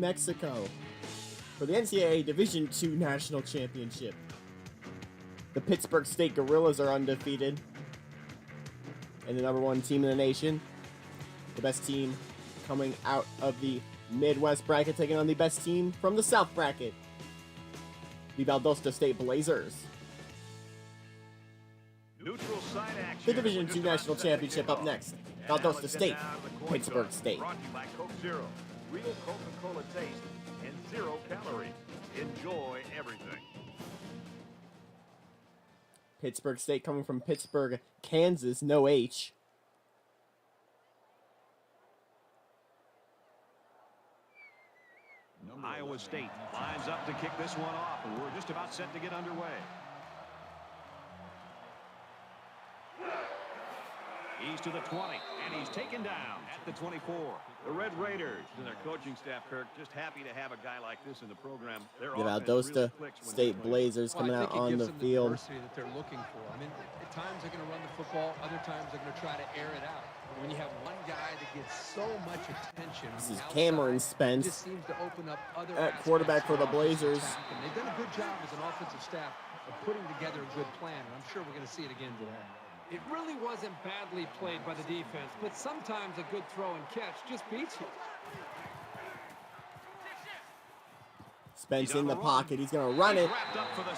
Mexico for the NCAA Division II National Championship. The Pittsburg State Gorillas are undefeated and the #1 team in the nation. The best team coming out of the Midwest bracket, taking on the best team from the South bracket, the Valdosta State Blazers. The Division II National Championship up next. Valdosta State, Pittsburg State. Brought to you by Coke Zero. Real Coca-Cola taste and 0 calories. Enjoy everything. Pittsburg State coming from Pittsburg, Kansas, no H. Iowa State lines up to kick this one off, and we're just about set to get underway. He's to the 20, and he's taken down at the 24. The Red Raiders and their coaching staff, Kirk, just happy to have a guy like this in the program. The Valdosta State Blazers coming out on the field. That they're looking for. I mean, at times they're going to run the football, other times they're going to try to air it out. When you have one guy that gets so much attention, this is Cameron Spence just seems to open up other at quarterback for the Blazers. And they've done a good job as an offensive staff of putting together a good plan, and I'm sure we're going to see it again today. It really wasn't badly played by the defense, but sometimes a good throw and catch just beats you. Spence in the pocket. He's going to run it.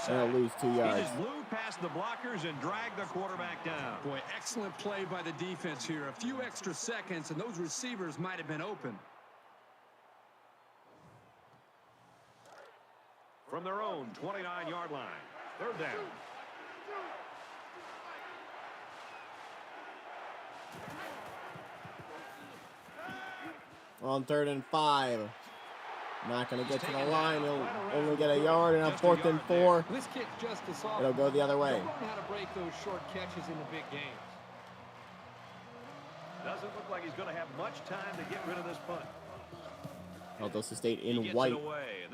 And lose 2 yards. He just blew past the blockers and dragged the quarterback down. Boy, excellent play by the defense here. A few extra seconds, and those receivers might have been open. From their own 29-yard line. 3rd down. On 3rd and 5. Not going to get to the line. He'll only get a yard, and on 4th and 4. This kid's just a sophomore. It'll go the other way. He'll learn how to break those short catches in the big games. Doesn't look like he's going to have much time to get rid of this punt. Valdosta State in white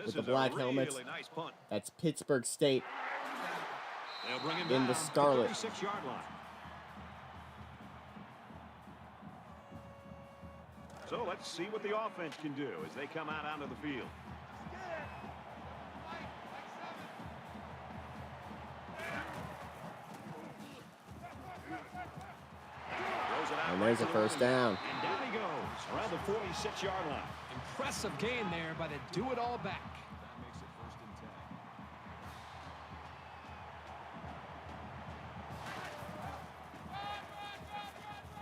with the black helmets. Nice punt. That's Pittsburg State They'll bring him in the scarlet. 36-yard line. So let's see what the offense can do as they come out onto the field. And there's a 1st down. And down he goes around the 46-yard line. Impressive gain there by the do-it-all back.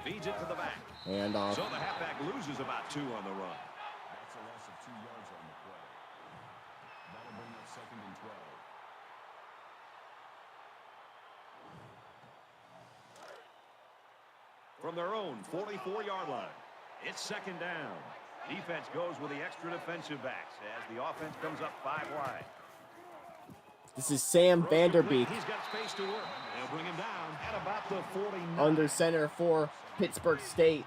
Feeds it to the back. And off. So the halfback loses about 2 on the run. That's a loss of 2 yards on the play. That'll bring up 2nd and 12. From their own 44-yard line, it's 2nd down. Defense goes with the extra defensive backs as the offense comes up 5 wide. This is Sam Vanderbeek. He's got space to work. They'll bring him down at about the 49. Under center for Pittsburg State.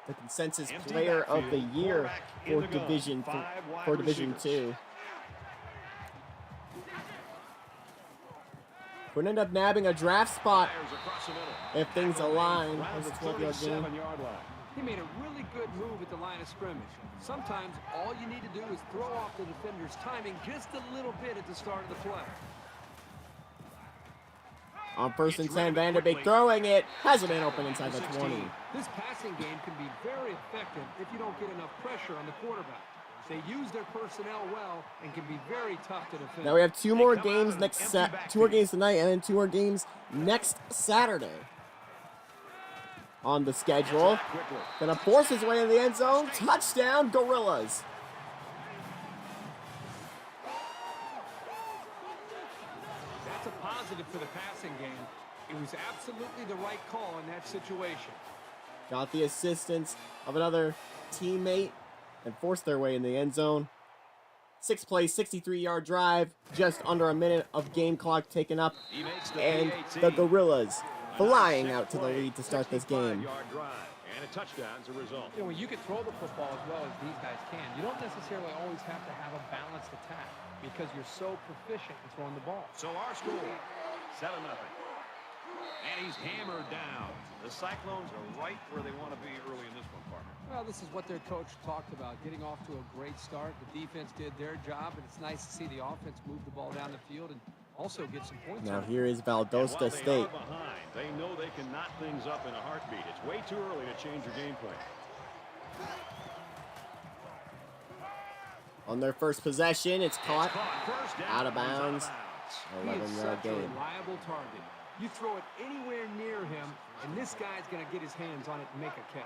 The consensus player of the year for Division II. Could end up nabbing a draft spot if things align. That's a 12-yard gain. He made a really good move at the line of scrimmage. Sometimes all you need to do is throw off the defender's timing just a little bit at the start of the play. On 1st and 10, Vanderbeek throwing it. Has a man open inside the 20. This passing game can be very effective if you don't get enough pressure on the quarterback. They use their personnel well and can be very tough to defend. Now we have 2 more games two more games tonight, and then 2 more games next Saturday on the schedule. Gonna force his way in the end zone. Touchdown, Gorillas. That's a positive for the passing game. It was absolutely the right call in that situation. Got the assistance of another teammate and forced their way in the end zone. 6-play, 63-yard drive. Just under a minute of game clock taken up. And the Gorillas flying out to the lead to start this game. And a touchdown as a result. You know, when you can throw the football as well as these guys can, you don't necessarily always have to have a balanced attack because you're so proficient in throwing the ball. So our score, 7-0. And he's hammered down. The Cyclones are right where they want to be early in this one, partner. Well, this is what their coach talked about, getting off to a great start. The defense did their job, and it's nice to see the offense move the ball down the field and also get some points. Now here is Valdosta State. They are behind, they know they can knot things up in a heartbeat. It's way too early to change your game plan. On their first possession, it's caught First down. out of bounds. He is 11-yard such a gain. reliable target. You throw it anywhere near him, and this guy's going to get his hands on it and make a catch.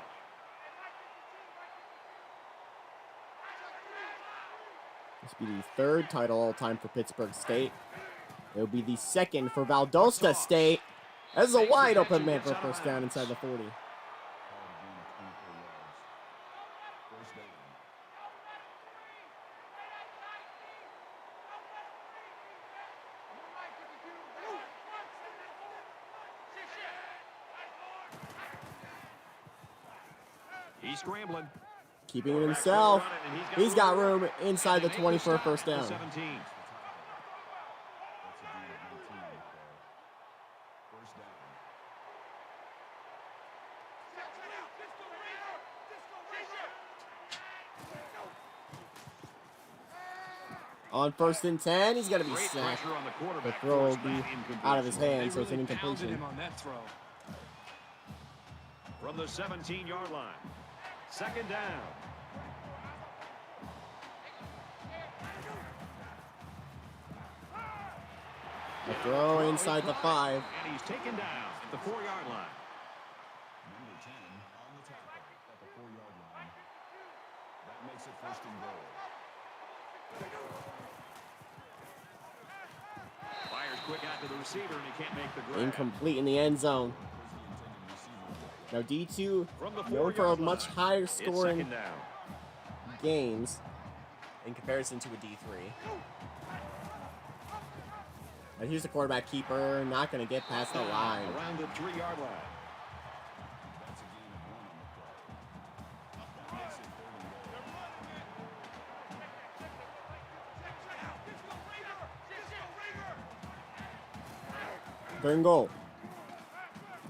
This will be the third title all time for Pittsburg State. It will be the second for Valdosta State. As a wide open man for a first down inside the 40. He's scrambling. Keeping it himself. He's got room inside the 20 for a first down. 17. On 1st and 10, he's going to be Great sacked. pressure on the The quarterback. throw will Forced be that incompletion. out of his hand, so it's an Really pounded incompletion. him on that throw. From the 17-yard line. Second down. The throw inside the 5. And he's taken down at the 4-yard line. Number 10 on the tackle at the 4-yard line. That makes it first and goal. Fires quick out to the receiver, and he can't make the grab. Incomplete in the end zone. Now D2 From the known for a 4-yard much line, higher it's scoring second down. games in comparison to a D3. Now here's the quarterback keeper, not going to get past the line. Around the 3-yard line. That's a gain of 1 on the play. That makes it third and goal. 3rd and goal.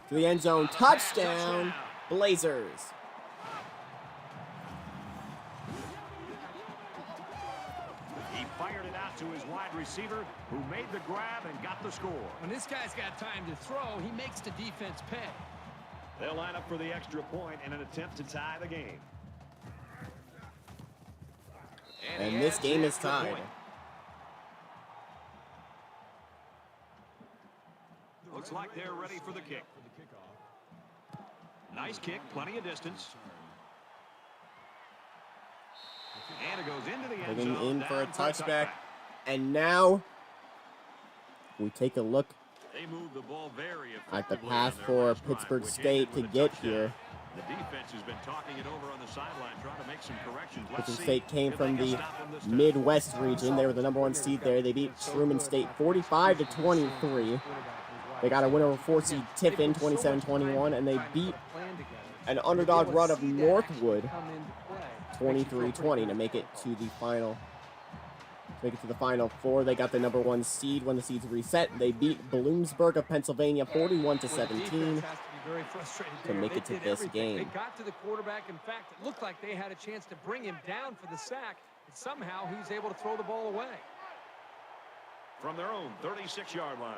To the end zone. Touchdown, Blazers. He fired it out to his wide receiver, who made the grab and got the score. When this guy's got time to throw, he makes the defense pay. They'll line up for the extra point in an attempt to tie the game. And he this adds game the is extra tied. point. Looks like they're ready for the kick. Nice kick, plenty of distance. And it goes into the end Looking zone. in for a down touchback. And now we take a look They moved the ball very at the effectively path on their for last drive, Pittsburgh which State ended to with a get touchdown. here. The defense has been talking it over on the sideline, trying to make some corrections. Let's Pittsburgh see State came if from they can the stop them this time. Midwest region. They were the number 1 seed there. They beat Truman State 45-23. They got a win over 4 seed Tiffin 27-21, and they beat an underdog run of Northwood 23-20 to make it to the final. Four. They got the number 1 seed when the seeds reset. They beat Bloomsburg of Pennsylvania 41-17 to make it to this game. They got to the quarterback. In fact, it looked like they had a chance to bring him down for the sack, and somehow he was able to throw the ball away. From their own 36-yard line.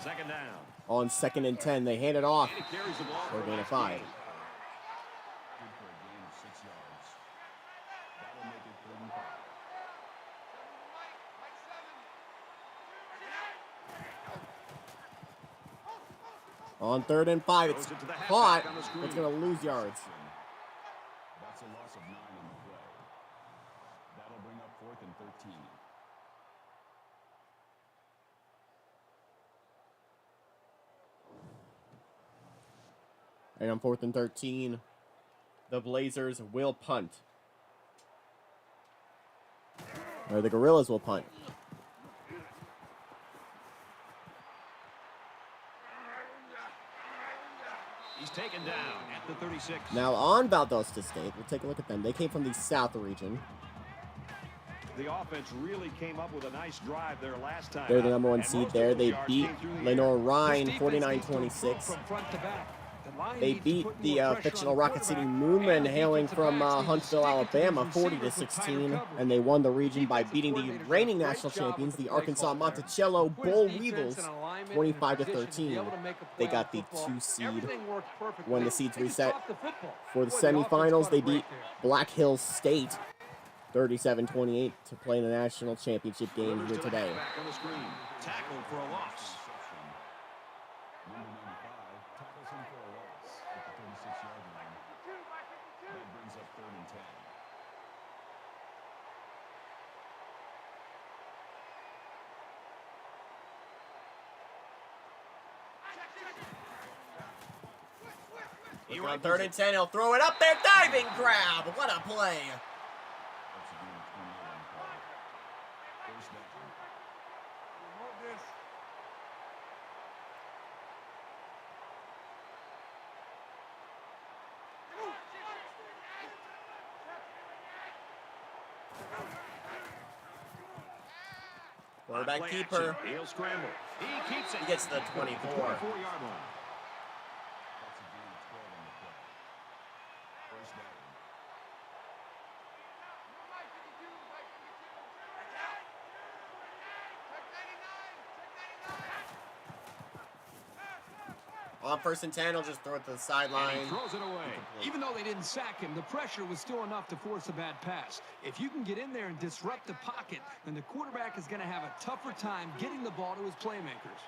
Second down. On 2nd and 10, they hand it off And he carries the ball for a gain of next 5. gain. Good for a gain of 6 yards. That will make it 3rd and 5. On 3rd and 5, it's Throws it to the halfback caught. on the screen. It's going to lose yards. That's a loss of 9 on the play. That'll bring up 4th and 13. And on 4th and 13, the Blazers will punt. Or the Gorillas will punt. He's taken down at the 36. Now on Valdosta State, we'll take a look at them. They came from the South region. The offense really came up with a nice drive there last time. They're the number 1 And seed most of there. those They yards beat came through the Lenore air. Ryan 49-26. They beat the fictional Rocket City Moonmen, hailing from Huntsville, Alabama, 40-16, and they won the region by beating the reigning national champions, the Arkansas Monticello Bull Weevils, 25-13. They got the 2 seed. When the seeds reset for the semifinals, they beat Black Hills State 37-28 to play in the national championship game here today. Back on the screen. Tackled for a loss. Number 95 tackles him for a loss at the 36-yard line. That brings up 3rd and 10. On 3rd and 10, he'll throw it up there, diving grab. What a play! That's a gain of 28 on the play. First down. Quarterback Play keeper. action. He'll scramble. He keeps it. He gets to the 24. 24-yard line. That's a gain of 12 on the play. First down. On 1st and 10, he'll just throw it to the sideline. And he throws it away. Even though they didn't sack him, the pressure was still enough to force a bad pass. If you can get in there and disrupt the pocket, then the quarterback is going to have a tougher time getting the ball to his playmakers.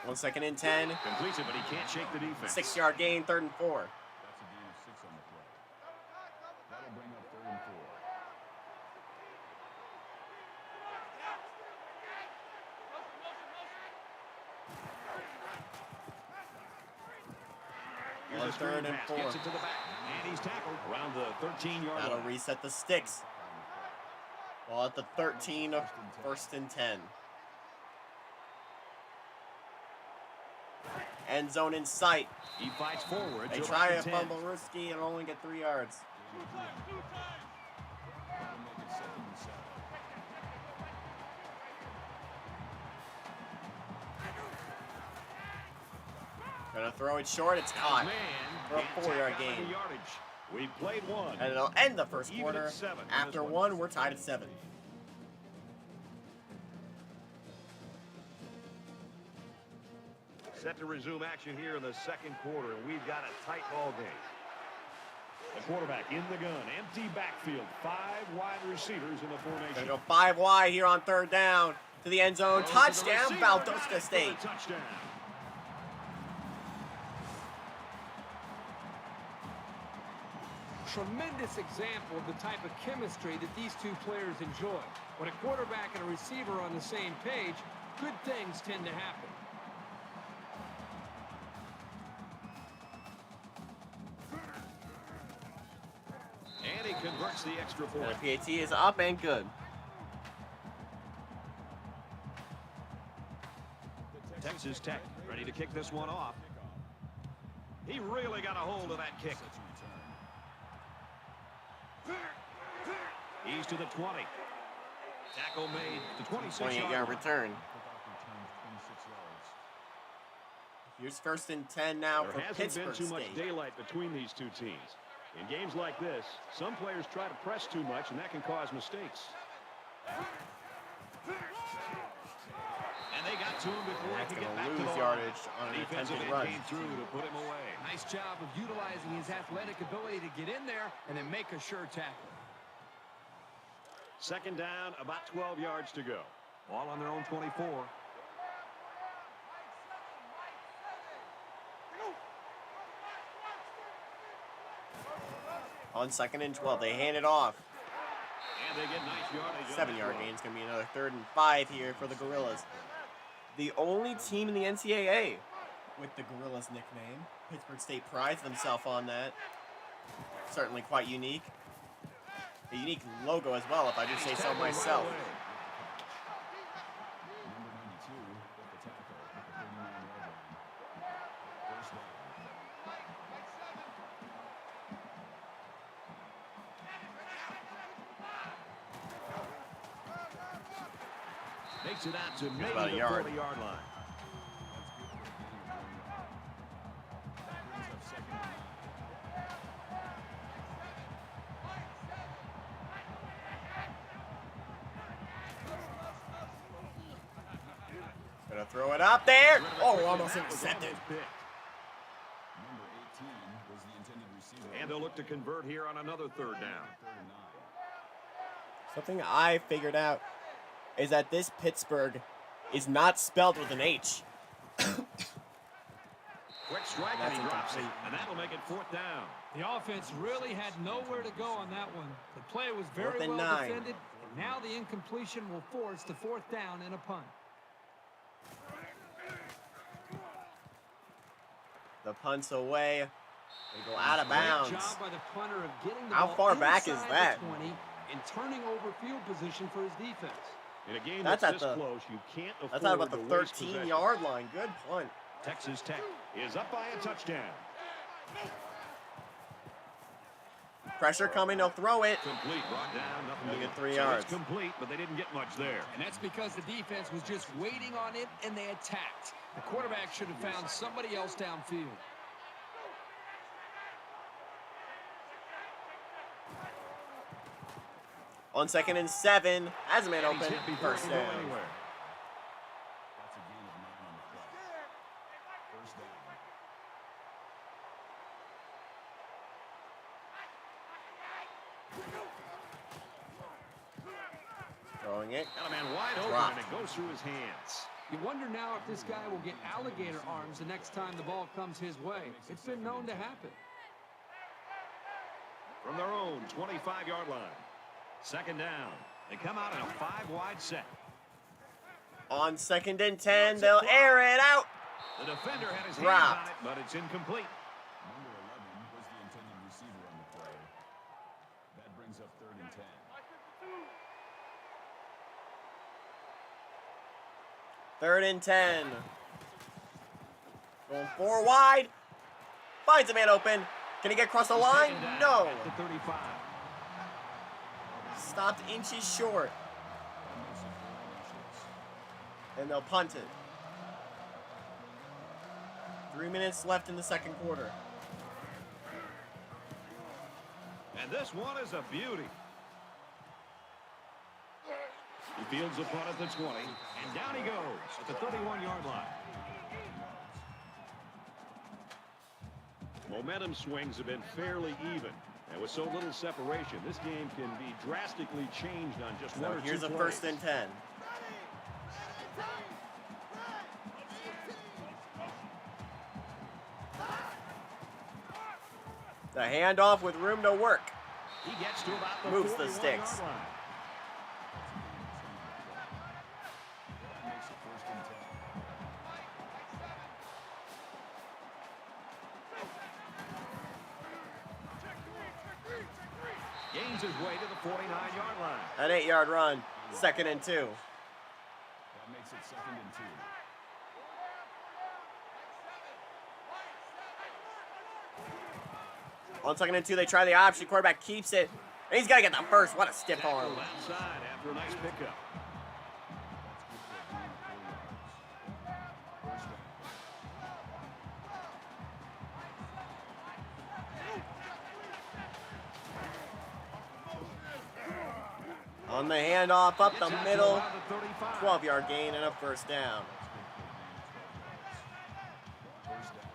On 2nd and 10, Completes it, but he can't shake the defense. 6-yard gain, 3rd and 4. That's a gain of 6 on the play. That'll bring up 3rd and 4. Here's On a screen 3rd and pass. 4. Gets it to the back. And he's tackled around the 13-yard That'll line. reset the sticks. Ball at the 13 of 1st and 10. End zone in sight. He fights forward. They to try about a the 10. fumble risky and only get 3 yards. That'll make it 2nd and 7. Gonna throw it short. It's caught. Man, For a can't 4-yard tack on gain. the yardage. We played one. And it'll end the first Even quarter. at 7 on After this one. 1, we're tied at 7. Set to resume action here in the 2nd quarter, and we've got a tight ball game. The quarterback in the gun, empty backfield, 5 wide receivers in the formation. Gonna go 5 wide here on 3rd down. To the end zone. Throws to the Touchdown, receiver, Valdosta got it for State. the touchdown. Tremendous example of the type of chemistry that these two players enjoy. When a quarterback and a receiver are on the same page, good things tend to happen. And he converts the extra And point. the PAT is up and good. Texas Tech ready to kick this one off. He really got a hold of that kick. He's to the 20. Tackle made to 26 28-yard yard return. Here's 1st and 10 now There for hasn't Pittsburg been too much State. daylight between these two teams. In games like this, some players try to press too much, and that can cause mistakes. And they got to him before That's he could get gonna back to lose the yardage line. on an Defensive attempted end run. came through to put him away. Nice job of utilizing his athletic ability to get in there and then make a sure tackle. 2nd down, about 12 yards to go. All on their own 24. On 2nd and 12, they hand it off. And they get nice yardage. 7-yard gain is going to be another 3rd and 5 here for the Gorillas. The only team in the NCAA with the Gorillas nickname. Pittsburg State prides themselves on that. Certainly quite unique. A unique logo as well, if I do say so myself. Number 92 with the tackle at the 39-yard line. First down. gets it out to maybe about a the yard. 40-yard line. That brings up second and 9. Gonna throw it up there. Oh, almost intercepted. Number 18 was the intended receiver. And they'll look to convert here on another third down. Third and 9. Something I figured out is that this Pittsburgh is not spelled with an H. Quick strike, and he drops it. And that'll make it fourth down. The offense really had nowhere to go on that one. The play was very Fourth and well 9. defended, and now the incompletion will force the fourth down and a punt. The punt's away. They go out of bounds. Great job by the punter of getting the How ball far back is inside that? the 20 and turning over field position for his defense. In a game That's that's at this the- close, you can't afford That's out about the to waste possession. 13-yard line. Good punt. Texas Tech is up by a touchdown. Pressure coming. They'll throw it. Complete, brought down, nothing They'll to get it. 3 So yards. it's complete, but they didn't get much there. And that's because the defense was just waiting on it, and they attacked. The quarterback should have found somebody else downfield. On 2nd and 7. Has a man And he's open. hit before First he can go down. anywhere. That's a gain of 9 on the play. First down. Throwing it. Got a man wide open, Dropped. and it goes through his hands. You wonder now if this guy will get alligator arms the next time the ball comes his way. It's been known to happen. From their own 25-yard line. Second down. They come out in a 5-wide set. On 2nd and 10. They'll air it out. The defender had his hands Dropped. on it, but it's incomplete. Number 11 was the intended receiver on the play. That brings up 3rd and 10. 3rd and 10. Going 4 wide. Finds a man open. Can he get across the line? Second down No. at the 35. Stopped inches short. And they'll punt it. 3 minutes left in the second quarter. And this one is a beauty. He fields the punt at the 20, and down he goes at the 31-yard line. Momentum swings have been fairly even. And with so little separation, this game can be drastically changed on just one So or here's two a plays. 1st and 10. The handoff with room to work. He gets to about the Moves the 41-yard sticks. line. That makes it 1st and 10. Gains his way to the 49-yard line. An 8-yard run. 2nd and 2. That makes it 2nd and 2. On 2nd and 2, they try the option. Quarterback keeps it. And he's got to get the first. What a stiff arm. Tackled outside after a nice pickup. That's good for a gain of 4 yards. First down. On the handoff up the Gets out to middle. around the 35. 12-yard gain and a first down. First down.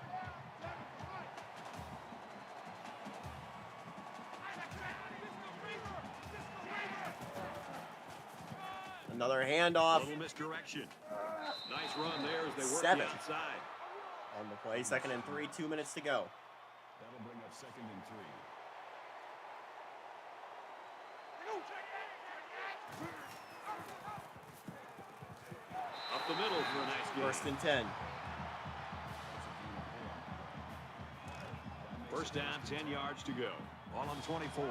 Another A handoff little misdirection. Nice run there as they work 7. the outside. on the play. 2nd and 3, 2 minutes to go. That'll bring up 2nd and 3. Up the middle for a nice gain. 1st and 10. First down, 10 yards to go. Ball on 24.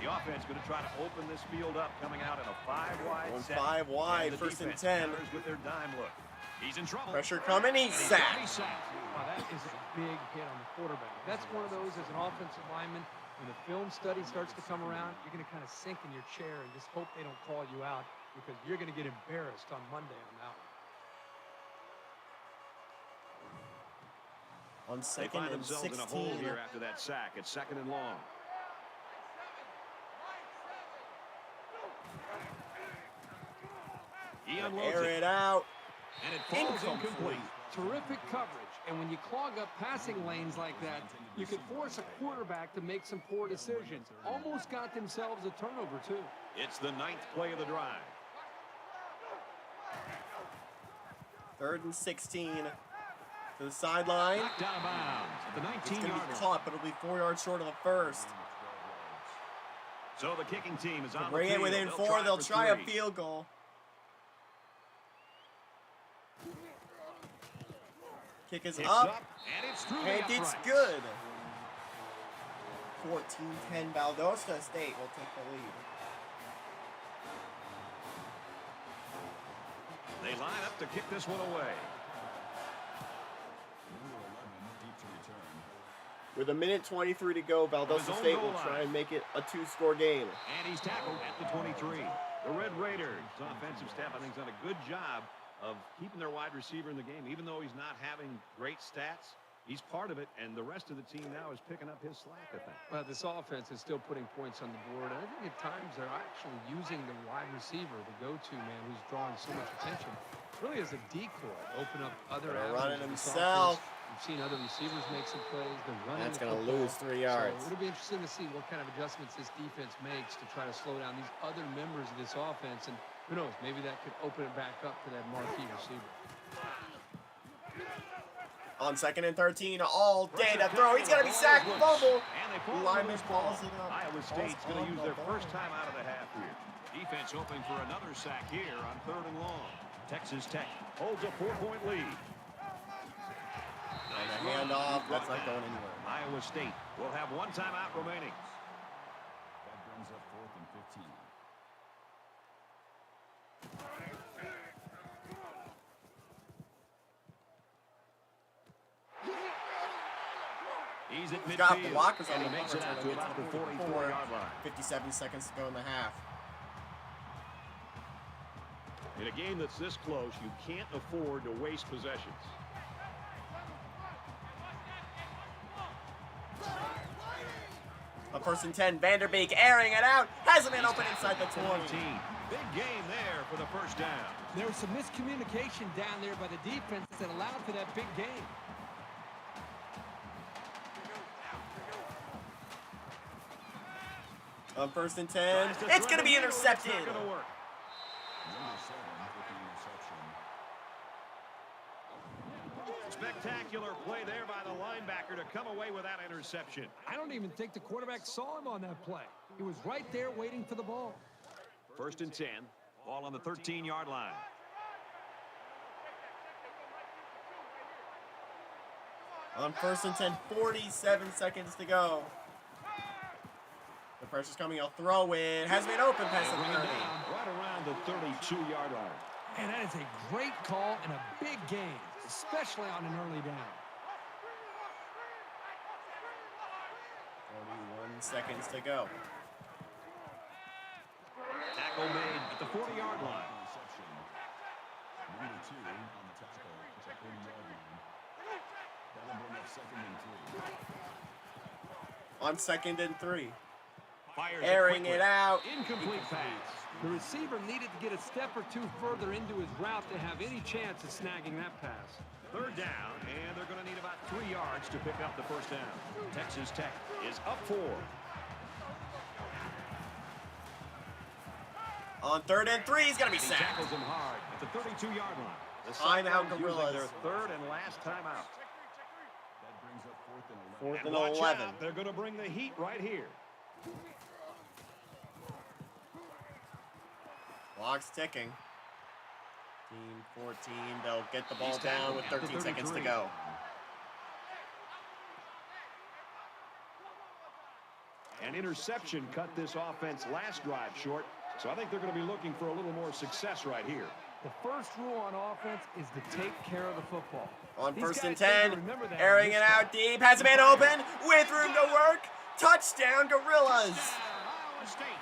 The offense going to try to open this field up, coming out in a 5-wide Going set. 5 wide, And the 1st and defense 10. counters with their dime look. He's in trouble. Pressure coming. He's He's sacked. sacked. Wow, that is a big hit on the quarterback. That's one of those as an offensive lineman, when the film study starts to come around, you're going to kind of sink in your chair and just hope they don't call you out. because you're going to get embarrassed on Monday on that one. On They second find and themselves in a 16. hole here after that sack. It's second and long. He unloads Air it, it out. and it falls incomplete. Terrific coverage. And when you clog up passing lanes like that, you could force a quarterback to make some poor decisions. Almost got themselves a turnover, too. It's the 9th play of the drive. 3rd and 16 to the sideline. Knocked out of bounds at the It's going to 19-yard be line. caught, but it'll be 4 yards short of the first. So the kicking team is on the Bring it field. within 4. They'll try a field goal. Kick is It's up, and it's through and the it's uprights. good. 14-10 Valdosta State will take the lead. They line up to kick this one away. Number 11, deep to return. With 1:23 to go, His Valdosta own State goal will line. try and make it a 2-score game. And he's tackled at the 23. The Red Raiders offensive staff, I think, has done a good job of keeping their wide receiver in the game. Even though he's not having great stats, he's part of it, and the rest of the team now is picking up his slack, I think. Well, this offense is still putting points on the board. And I think at times they're actually using the wide receiver, the go-to man who's drawing so much attention, really as a decoy, open up other Gonna run it avenues of this himself. offense. We've seen other receivers make some plays. They're running That's the going to football. lose 3 yards. So it'll be interesting to see what kind of adjustments this defense makes to try to slow down these other members of this offense. And who knows, maybe that could open it back up to that marquee receiver. On 2nd and 13, all day to throw. He's going to be sacked, fumble. And they fall Lineman on this ball. balls it up. Iowa State's Balls going to on use the their ball. first time out of the half here. Defense hoping for another sack here on 3rd and long. Texas Tech holds a 4-point lead. And a handoff. That's not going anywhere. Iowa State will have one timeout remaining. That brings up 4th and 15. He's at He's got midfield, blockers on and the he makes punt it out to return. about the Gets 44-yard line. 57 seconds to go in the half. In a game that's this close, you can't afford to waste possessions. A 1st and 10, Vanderbeek airing it out. Has a man open inside the 20. 19. Big game there for the first down. There was some miscommunication down there by the defense that allowed for that big gain. On 1st and 10, Tries to it's thread going to the be needle. It's intercepted. not gonna work. Number 7 with the interception. Spectacular play there by the linebacker to come away with that interception. I don't even think the quarterback saw him on that play. He was right there waiting for the ball. 1st and 10. Ball on the 13-yard line. On 1st and 10, 47 seconds to go. The pressure's coming. He'll throw in. Has been open past the Bring it 30. down right around the 32-yard line. And that is a great call and a big gain, especially on an early down. 41 seconds to go. Tackle made at the 40-yard line. Interception. Number 2 on the tackle at the 40-yard line. That'll bring up 2nd and 3. On 2nd and 3. Fires Airing quickly. it out. Incomplete pass. The receiver needed to get a step or two further into his route to have any chance of snagging that pass. 3rd down, and they're going to need about 3 yards to pick up the first down. Texas Tech is up 4. On 3rd and 3, he's going to be He sacked. tackles him hard at the 32-yard line. The Timeout, Cyclones using Gorillas. their 3rd and last timeout. That brings up 4th and 11. Fourth and watch 11. out, they're going to bring the heat right here. Clock's ticking. 14. They'll get the ball He's down tackled with at the 13 seconds to 33. go. An interception cut this offense last drive short, so I think they're going to be looking for a little more success right here. The first rule on offense is to take care of the football. On These 1st and guys need to 10, remember that airing on it this out deep. Has a man open with room to work. Touchdown, Gorillas. Iowa State.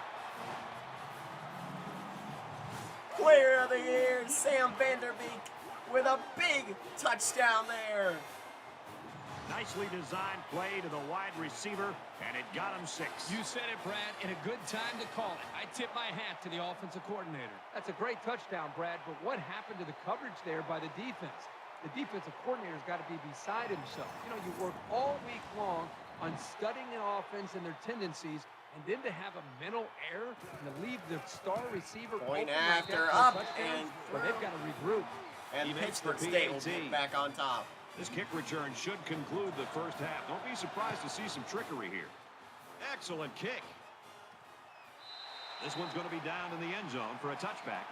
Player of the Year, Sam Vanderbeek, with a big touchdown there. Nicely designed play to the wide receiver, and it got him 6. You said it, Brad, and a good time to call it. I tip my hat to the offensive coordinator. That's a great touchdown, Brad, but what happened to the coverage there by the defense? The defensive coordinator's got to be beside himself. You know, you work all week long on studying the offense and their tendencies, and then to have a mental error and to leave the star receiver Point open like after that for a up, touchdown, and well, they've got to regroup. And He makes Pittsburgh the State will PAT. get back on top. This kick return should conclude the first half. Don't be surprised to see some trickery here. Excellent kick. This one's going to be down in the end zone for a touchback.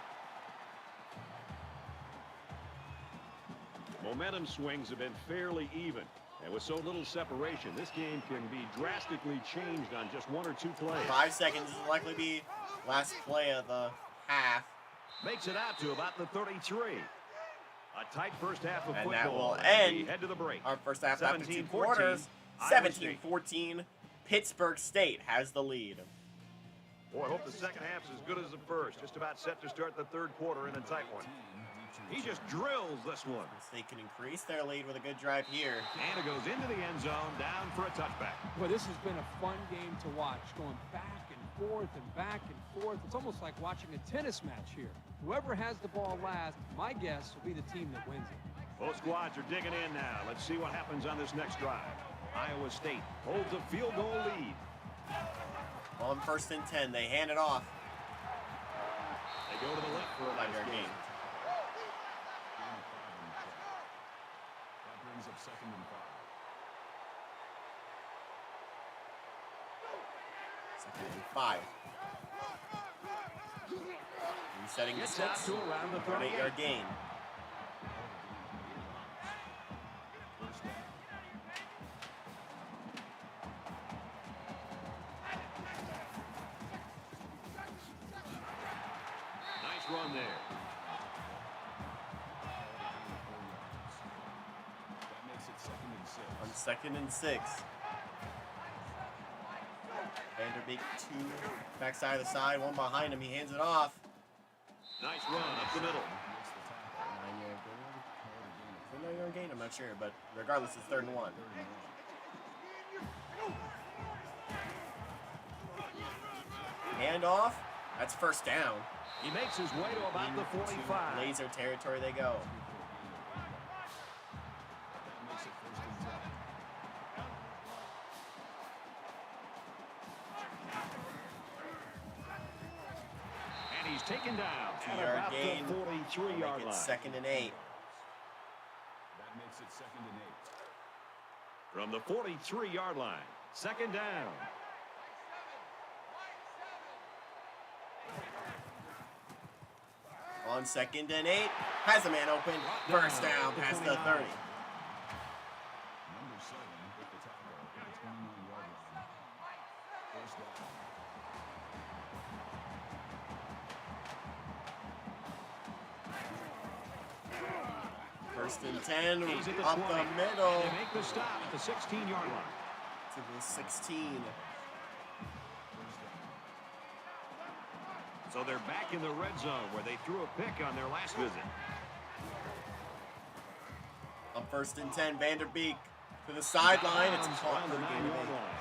Momentum swings have been fairly even. And with so little separation, this game can be drastically changed on just 1 or 2 plays. 5 seconds will likely be last play of the half. Makes it out to about the 33. A tight first half of And football. that will as we end head to the break. our first half after 2 17-14, quarters. Iowa State. 17-14, Pittsburgh State has the lead. Boy, I hope the second half's as good as the first. Just about set to start the third quarter in a tight one. He just drills this one. They can increase their lead with a good drive here. And it goes into the end zone, down for a touchback. Well, this has been a fun game to watch, going back and forth and back and forth. It's almost like watching a tennis match here. Whoever has the ball last, my guess will be the team that wins it. Both squads are digging in now. Let's see what happens on this next drive. Iowa State holds a field goal lead. On 1st and 10, they hand it off. They go to the left for a nice gain. That brings up 2nd and 5. 2nd and 5. Resetting the Gets out sticks. to around the 38-yard 38. gain. First down. Nice run there. That makes it 2nd and 6. On 2nd and 6. Vanderbeek 2, backside of the side, 1 behind him. He hands it off. Nice run up the middle. Makes the tackle. 9-yard gain. Is it a 9-yard gain? I'm not sure, but regardless, it's 3rd and 1. Hand off. That's 1st down. He makes his way to about the 45. Laser territory they go. That makes it 1st and 10. And he's taken down at 2-yard about gain. the 43-yard Make it line. 2nd and 8. That makes it 2nd and 8. From the 43-yard line. 2nd down. On 2nd and 8. Has a man open. 1st down past the 30. Number 7 with the tackle at the 29-yard line. 1st down. First and 10, He's at the up 20. the middle They make the stop at the 16-yard line. to the 16. So they're back in the red zone where they threw a pick on their last visit. On 1st and 10, Vanderbeek to the sideline. It's a call on for the the game. 9-yard line.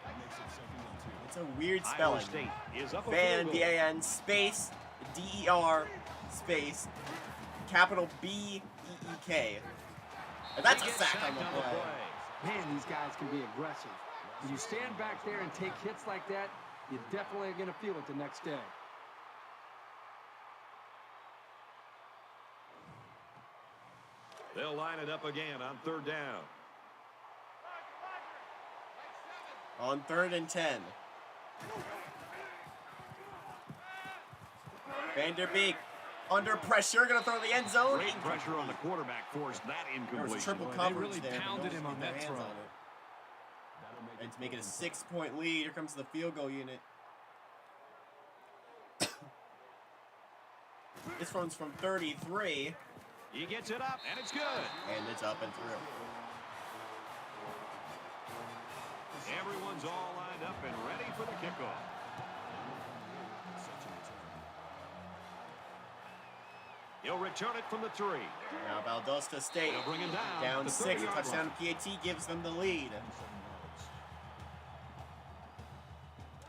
That makes it 2nd and 2. It's a weird Iowa spelling. State is up a Van, field goal. V-A-N, space, D-E-R, space, capital B-E-E-K. And that's He a gets sack on sacked the play. Man, these guys can be aggressive. When you stand back there and take hits like that, you're definitely going to feel it the next day. They'll line it up again on 3rd down. On 3rd and 10. Vanderbeek under pressure, gonna throw the end zone. Great pressure on the quarterback forced that There was incompletion. triple Boy, they coverage really there. but pounded no him one on get their that hands throw. on it. That'll make And it to make it a 4th and 6-point lead, here comes the field goal unit. This one's from 33, He gets it up, and it's good. and it's up and through. Everyone's all lined up and ready for the kickoff. He'll return it from the 3. Now Valdosta State They'll bring him down. down at the 6. 30-yard Touchdown line. PAT gives them the lead. 7 yards.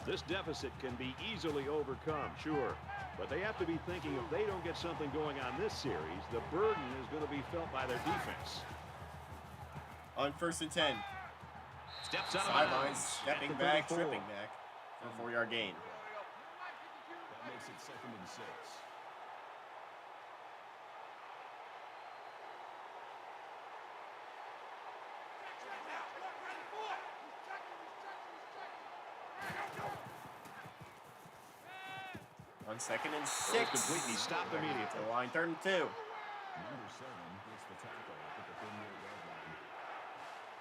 This deficit can be easily overcome, sure. But they have to be thinking if they don't get something going on this series, the burden is going to be felt by their defense. On 1st and 10. Steps out of Sidelines, bounds. stepping At the back, 34. tripping back for a 4-yard gain. That makes it 2nd and 6. On 2nd and Throws 6. complete, and he stopped immediately. To the line, 3rd and 2. Number 7 gets the tackle at the 38-yard line.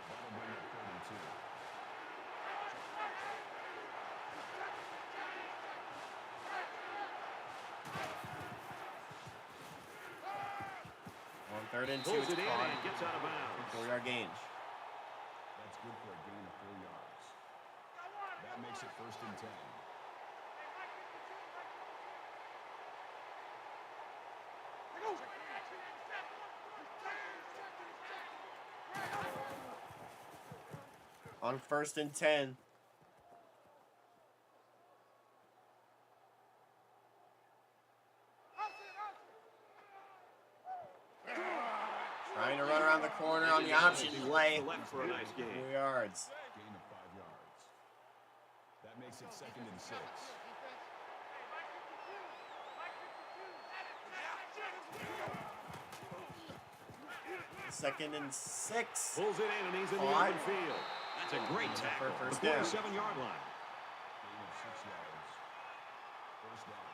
That'll bring up 3rd and 2. On 3rd and 2, Pulls it's it in caught. and gets out of bounds. 4-yard gain. That's good for a gain of 4 yards. That makes it 1st and 10. On 1st and 10. Trying to run around the corner on the option play. Left for a nice gain. 4 yards. Gain of 5 yards. That makes it 2nd and 6. Second and 6. Pulls it in, and he's in the Caught. open field. That's a great tackle. For a first The down. 47-yard line. Gain of 6 yards. 1st down.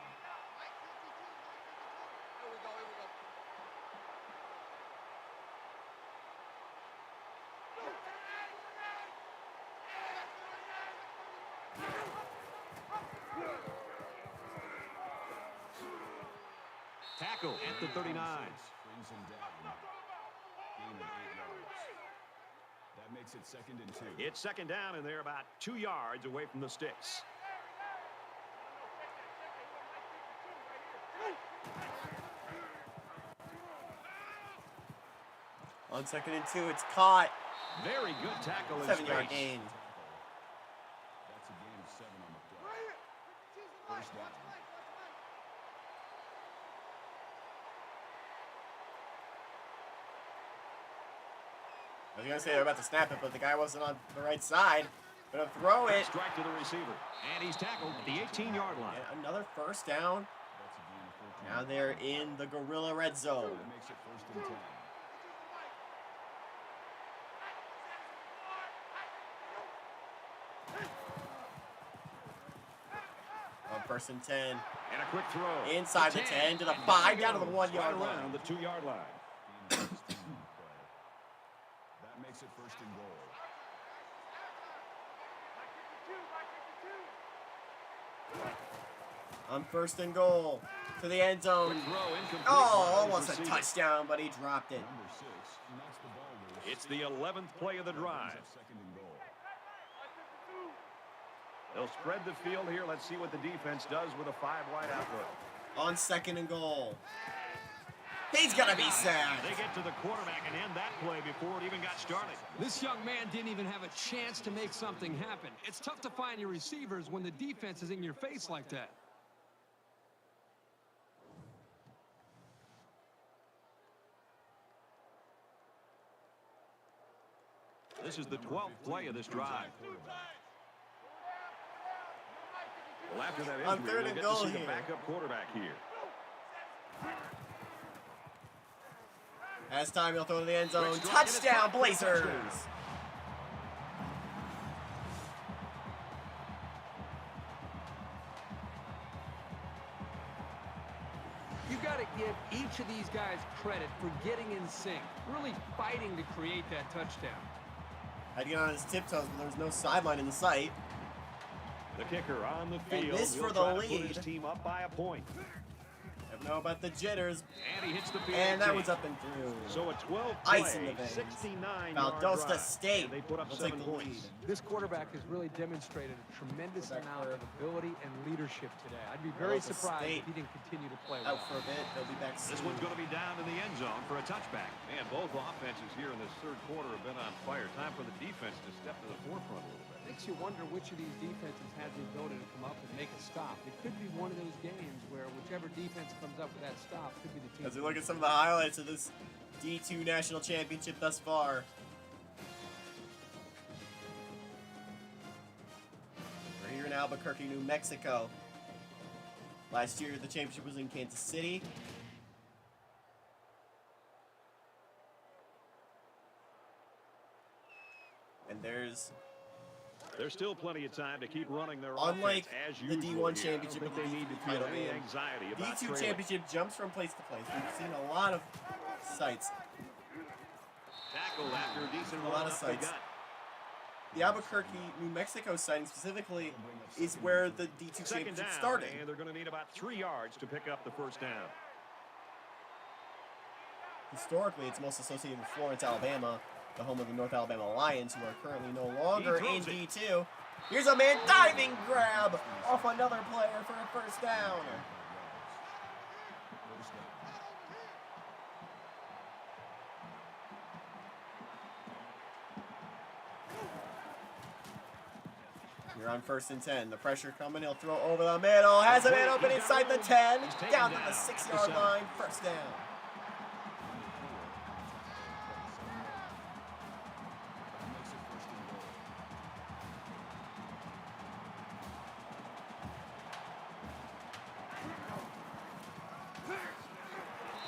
Tackle at the 39. Brings him down. Gain of 8 yards. That makes it 2nd and 2. It's 2nd down, and they're about 2 yards away from the sticks. On 2nd and 2, it's caught. Very good tackle in 7-yard space. gain. That's a gain of 7 on the play. 1st down. I was going to say they're about to snap it, but the guy wasn't on the right side. Gonna throw it. Strike to the receiver. And he's tackled at the 18-yard line. And another 1st down. That's a gain of 14. Now they're in the Gorilla red zone. That makes it 1st and 10. On 1st and 10. And a quick throw. Inside the 10 to the 5, down to the 1-yard Right line. around the 2-yard line. Gain of 16 on the play. That makes it 1st and goal. On 1st and goal. To the end zone. Quick throw, incomplete. Oh, By his almost a receiver. touchdown, but he dropped it. Number 6 knocks the ball loose. It's the 11th play of the That brings drive. up 2nd and goal. They'll spread the field here. Let's see what the defense does with a 5-wide outlook. On 2nd and goal. He's gonna be sacked. They get to the quarterback and end that play before it even got started. This young man didn't even have a chance to make something happen. It's tough to find your receivers when the defense is in your face like that. This is the 12th play of this drive. Well, after that On injury, 3rd we'll and get goal to see the here. backup quarterback here. As time, he'll throw to the end zone. Quick strike, and it's Touchdown, caught for a Blazers. touchdown. You got to give each of these guys credit for getting in sync, really fighting to create that touchdown. Had to get on his tiptoes, but there's no sideline in sight. The kicker on the field. this He'll for the try to put lead. his team up by a point. Don't know about the jitters. And he hits the PAT. And that was up and through. So a 12 Ice in the veins. 69 Valdosta State they put up will 7 take the points. lead. This quarterback has really demonstrated a tremendous amount of ability and leadership today. I'd be very Valdosta surprised State if he didn't continue to play well. Out for a bit. They'll be back soon. This one's going to be down in the end zone for a touchback. Man, both offenses here in this third quarter have been on fire. Time for the defense to step to the forefront a little bit. Makes you wonder which of these defenses has the ability to come up and make a stop. It could be one of those games where whichever defense comes up with that stop could be the team. As we look at some of the highlights of this D2 National Championship thus far. We're here in Albuquerque, New Mexico. Last year, the championship was in Kansas City. And there's still plenty of time to keep running their unlike offense as the usual D1 here. championship, I don't and think they the need to D3 feel title any game. anxiety about D2 trailing. championship jumps from place to place. We've seen a lot of sites. Tackled after a decent A lot of run up the sites. gut. The Albuquerque, New Mexico sighting specifically is where the D2 Second championship down, started. and they're going to need about 3 yards to pick up the first down. Historically, it's most associated with Florence, Alabama, the home of the North Alabama Lions, who are currently no longer in D2. Here's a man diving grab off another player for a first down. You're on 1st and 10. The pressure coming. He'll throw over the middle. Has a man open inside the 10. Down to the 6-yard line. First down.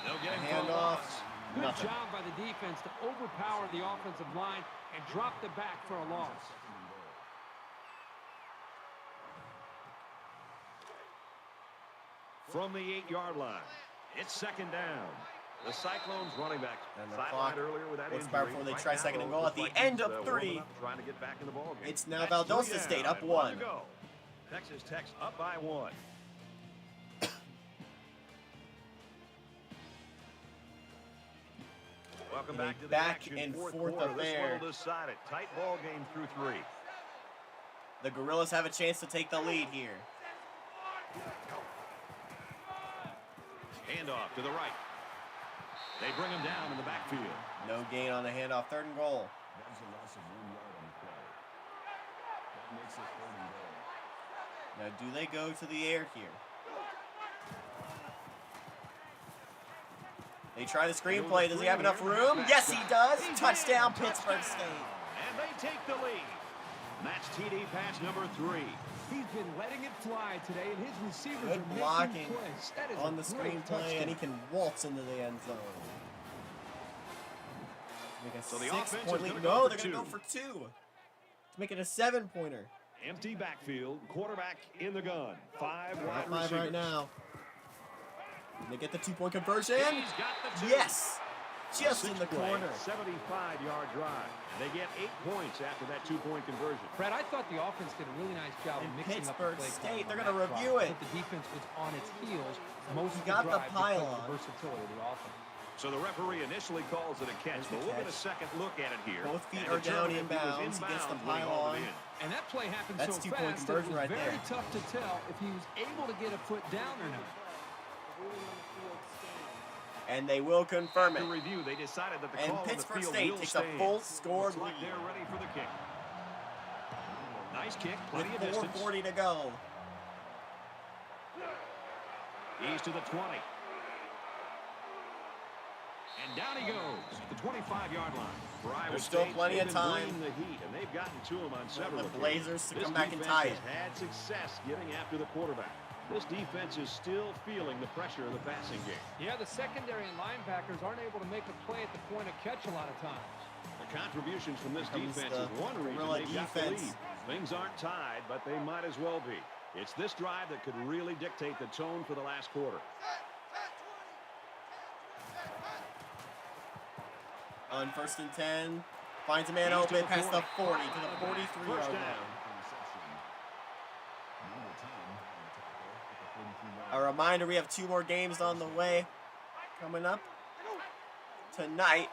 Handoff. Good Nothing. job by the defense to overpower the offensive line and drop the back for a loss. From the 8-yard line, it's second down. The Cyclones running back And the sidelined clock earlier with that looks injury. back before they Right try now, second and though, goal at the looks like end he's, of warming 3. up, trying to get back in the ball game. It's now That's Valdosta 3 State down up and 1. to go. Texas Tech's up by 1. Welcome back to the back action. and Fourth forth quarter. This affair. one will decide it. Tight ball game through 3. The Gorillas have a chance to take the lead here. Handoff to the right. They bring him down in the backfield. No gain on the handoff. 3rd and goal. That was a loss of 1 yard on the play. That makes it 3rd and goal. Now, do they go to the air here? They try the screenplay. Does he have enough room? Yes, he does. Touchdown, Pittsburg State. And they take the lead. That's TD pass number 3. He's been letting it fly today, and his receivers Good are blocking making plays. That is on a the great screenplay, and he touchdown. can waltz into the end zone. Make a So the 6-point offense is lead. gonna No, go they're for going to go 2. for 2. To make it a 7-pointer. Empty backfield. Quarterback in the gun. 5 Got wide 5 receivers. right now. They get the 2-point conversion. He's got the 2. Yes. Just in the Six-play, corner. 75-yard drive. They get 8 points after that 2-point conversion. Brad, I thought the offense did a really nice job And of mixing Pittsburgh up the play State, calling they're on gonna that review drive. it. But the defense was on its heels most of the got the drive because of pylon. the versatility of the offense. So the referee initially calls it a catch, There's but the we'll get a catch. second look at it here. Both feet and are down determine if he was inbounds. He gets the inbounds when he hauled it pylon. in. And that play happened That's so 2-point fast, it conversion was right very there. tough to tell if he was able to get a foot down or not. And they will confirm After it. review, they decided that the And call on the Pittsburgh field State will takes stand. a full scored Looks like lead. they're ready for the kick. Nice kick, With plenty of distance. 4:40 to go. He's to the 20. And down he goes, the 25-yard line. For Iowa There's still State, plenty they've of been time. bringing the heat, and they've gotten to him on several The occasions. Blazers to This come back and defense tie it. has had success getting after the quarterback. This defense is still feeling the pressure in the passing game. Yeah, the secondary and linebackers aren't able to make a play at the point of catch a lot of times. The contributions from this Here comes defense the is one reason Gorilla they've got the defense. lead. Things aren't tied, but they might as well be. It's this drive that could really dictate the tone for the last quarter. On 1st and 10. Finds a man He's to open the past the 40. 40 to the 43-yard First line. down. Interception. Number 10 on the tackle at the 43-yard All A reminder, we have 2 more games on the way coming up tonight.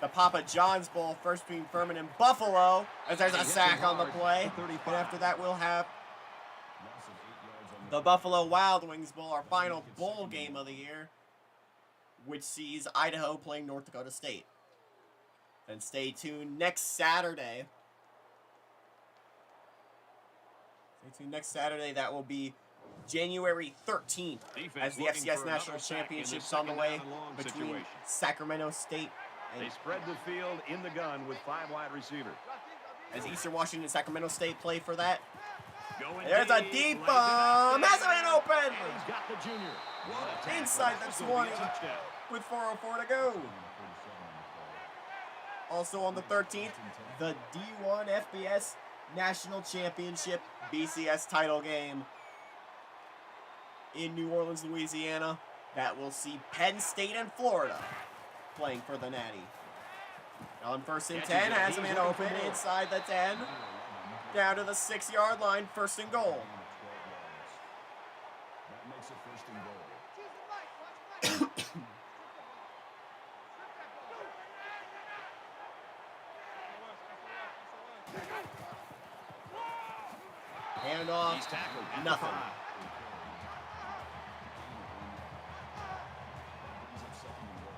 The Papa John's Bowl, first between Furman and Buffalo, as there's a sack on the play. And after that, we'll have the Buffalo Wild Wings Bowl, our final bowl game of the year, which sees Idaho playing North Dakota State. And stay tuned next Saturday. Stay tuned next Saturday. That will be January 13th as the FCS National Championship's on the way between Sacramento State and... They spread the field in the gun with 5 wide receivers. As Eastern Washington and Sacramento State play for that. Going There's a deep bomb. Has it been open. He's got the junior. Inside the 20 with 4:04 to go. Also on the 13th, the D1 FBS National Championship BCS title game in New Orleans, Louisiana. That will see Penn State and Florida playing for the Natty. On 1st and 10, has a man open inside the 10. Down to the 6-yard line, 1st and goal. That makes it 1st and goal. Handoff, He's tackled at the nothing. 5. Brings up 2nd and goal.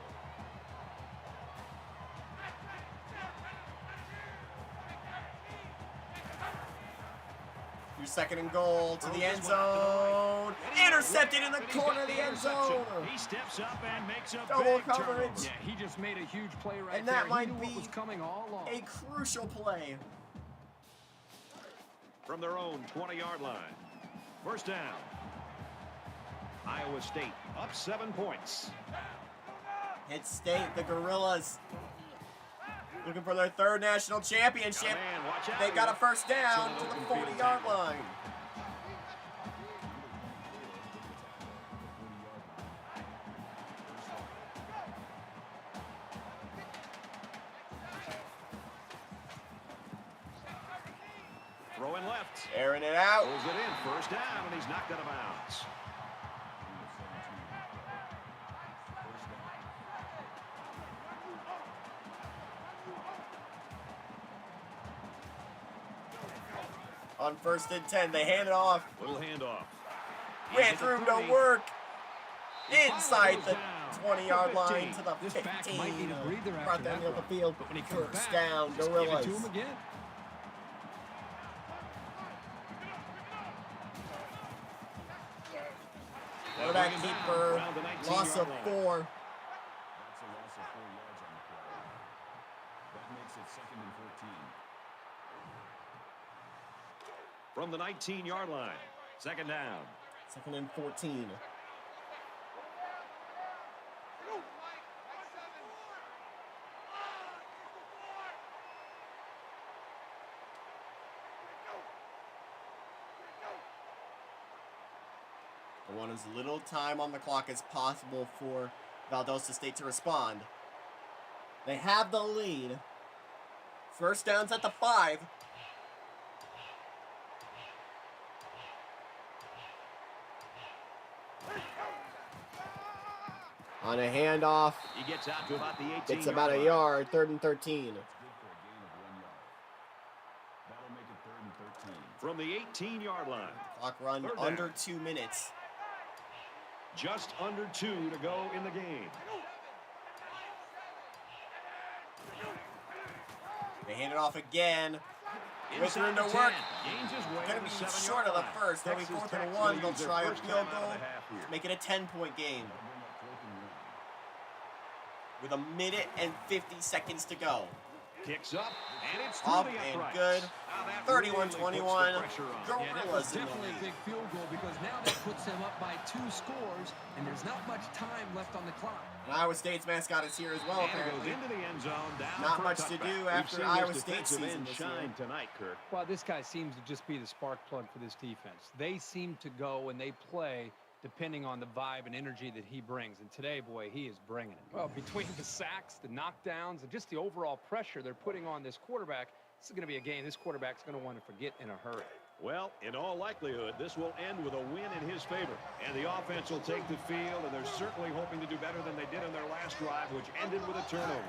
Your 2nd and goal to the end zone. Intercepted in the corner of the end zone. He steps up and makes a Double big coverage. turnover. Yeah, he just made a huge play right And that there. might He knew be what was coming all along. A crucial play. From their own 20-yard line. 1st down. Iowa State up 7 points. Hit State, the Gorillas, looking for their 3rd national championship. Man, watch out. They got a 1st down to the 40-yard line. Throwing left. Airing it out. Pulls it in. 1st down, and he's knocked out of bounds. On 1st and 10, they hand it off. Little handoff. Ran through him to work. Inside the 20-yard line to the This back 15. might need a breather after Brought that them up run. the field. But when he comes 1st back, down, just give it Gorillas. to him again. Quarterback keeper, Around the 19-yard loss of line. 4. That's a loss of 4 yards on the play. That makes it 2nd and 14. From the 19-yard line. 2nd down. 2nd and 14. They want as little time on the clock as possible for Valdosta State to respond. They have the lead. 1st down's at the 5. On a handoff, He gets out to about the 18. it's about a yard, 3rd and 13. That's good for a gain of 1 yard. That'll make it 3rd and 13. From the 18-yard line. Clock run 3rd down. under 2 minutes. Just under 2 to go in the game. They hand it off again. With Inside room to the work. 10. Gains his way Gonna to be the 7-yard short of the line. 1st. They'll be Texas 4th and Tech 1. will They'll use their try a first field time out of goal. the half here. Make it a 10-point game. That'll bring up 4th and 1. With 1 minute and 50 seconds to go. Kicks up, and it's through Up the and uprights. good. Now that 31-21. really puts the pressure on. Yeah, that was Gorillas in the definitely a lead. big field goal because now that puts them up by 2 scores, and there's not much time left on the clock. And Iowa State's mascot is here as well, And it goes apparently. into the end zone, down Not for a much to touchback. do We've after seen Iowa this State's defensive season end this shine year. tonight, Kirk. Well, this guy seems to just be the spark plug for this defense. They seem to go and they play depending on the vibe and energy that he brings. And today, boy, he is bringing it. Well, between the sacks, the knockdowns, and just the overall pressure they're putting on this quarterback, this is going to be a game this quarterback's going to want to forget in a hurry. Well, in all likelihood, this will end with a win in his favor. And the offense will take the field, and they're certainly hoping to do better than they did on their last drive, which ended with a turnover.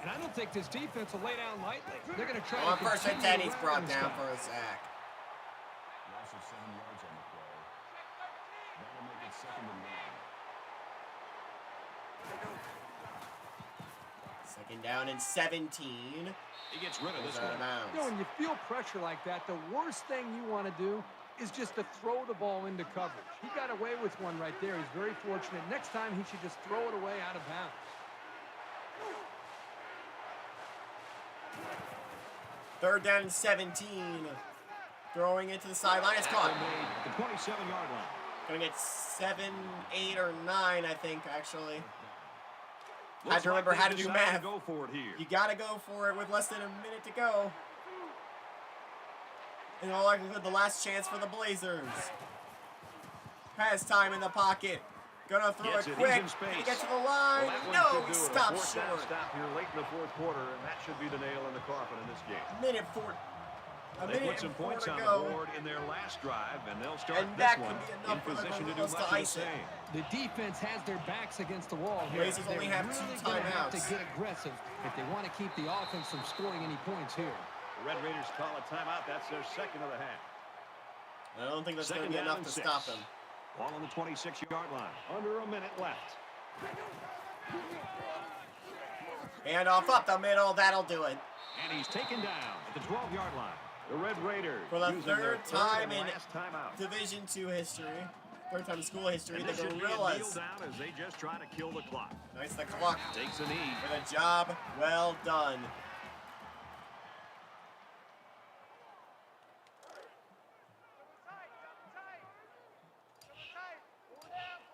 And I don't think this defense will lay down lightly. They're going to try On to first and continue 10, he's to brought run this down guy. for a sack. Loss of 7 yards on the play. That'll make it 2nd and 1. Second down and 17. He gets rid of this Out of one. bounds. You know, when you feel pressure like that, the worst thing you want to do is just to throw the ball into coverage. He got away with one right there. He's very fortunate. Next time, he should just throw it away out of bounds. Third down and 17. Throwing it to the sideline. It's caught. At the 27-yard line. Gonna get 7, 8, or 9, I think, actually. Looks Had to remember like how they to do decided math. Go for it here. You gotta go for it with less than a minute to go. In all likelihood, the last chance for the Blazers. Has time in the pocket. Gonna throw Gets it it. quick. He's in space. Can he get to the line? Well, that one No, should he do it. A stopped fourth down short. stop here late in the fourth quarter, and that should be the nail in the coffin in this game. A They minute put some and 4 points to on the go. board in their last drive, and they'll start And this that one could be in enough for the position to do Gorillas much to of the ice it. same. The defense has their backs against the wall here. Blazers only They're have 2 really gonna have to timeouts. get aggressive if they want to keep the offense from scoring any points here. The Red Raiders call a timeout. That's their second of the half. I don't think that's going to Second be down enough and to 6. stop them. Ball on the 26-yard line. Under a minute left. Hand off up the middle. That'll do it. And he's taken down at the 12-yard line. The Red Raiders For the using their third time and in last timeout. Division II history, third time in school history, And the this should be a kneel Gorillas. down as they just try to kill the clock. Nice the clock Takes a knee. for the job well done.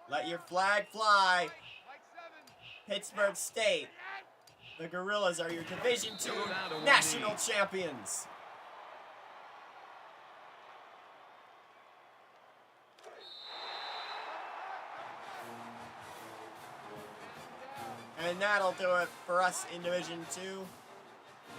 Let your flag fly. Pittsburg State. The Gorillas are your Division II Go down to one national knee. champions. And that'll do it for us in Division II.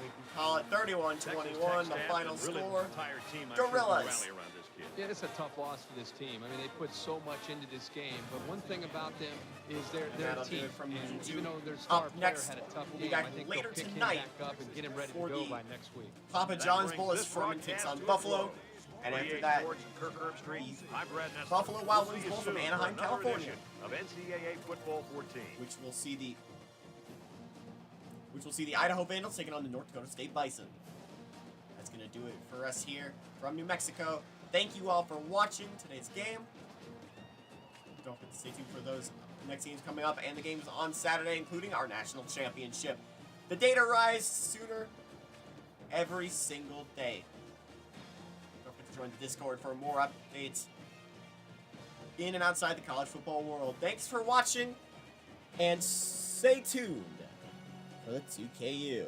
We can call it 31-21, Texas Tech the staff final and really score. the entire team, I'm sure, will Gorillas. rally around this kid. Yeah, it's a tough loss for this team. I mean, they put so much into this game, but one thing about them is they're That'll a do team. it from And Division even II. though their star Up player next, had a tough we'll be game, back I think later they'll pick tonight him back up and get him ready for to go the by next week. Papa That John's brings Bullish this Furman takes broadcast on to a Buffalo. close. And after 48 that, Sports, Kirk Herb Street. I'm Brad Nessler. Buffalo Wild We'll Wings see you Bowl from soon for Anaheim, another California. edition of NCAA Football 14. which will see the Idaho Vandals taking on the North Dakota State Bison. That's going to do it for us here from New Mexico. Thank you all for watching today's game. Don't forget to stay tuned for those next games coming up and the games on Saturday, including our national championship. The data rise sooner every single day. Don't forget to join the Discord for more updates in and outside the college football world. Thanks for watching, and stay tuned for the 2KU.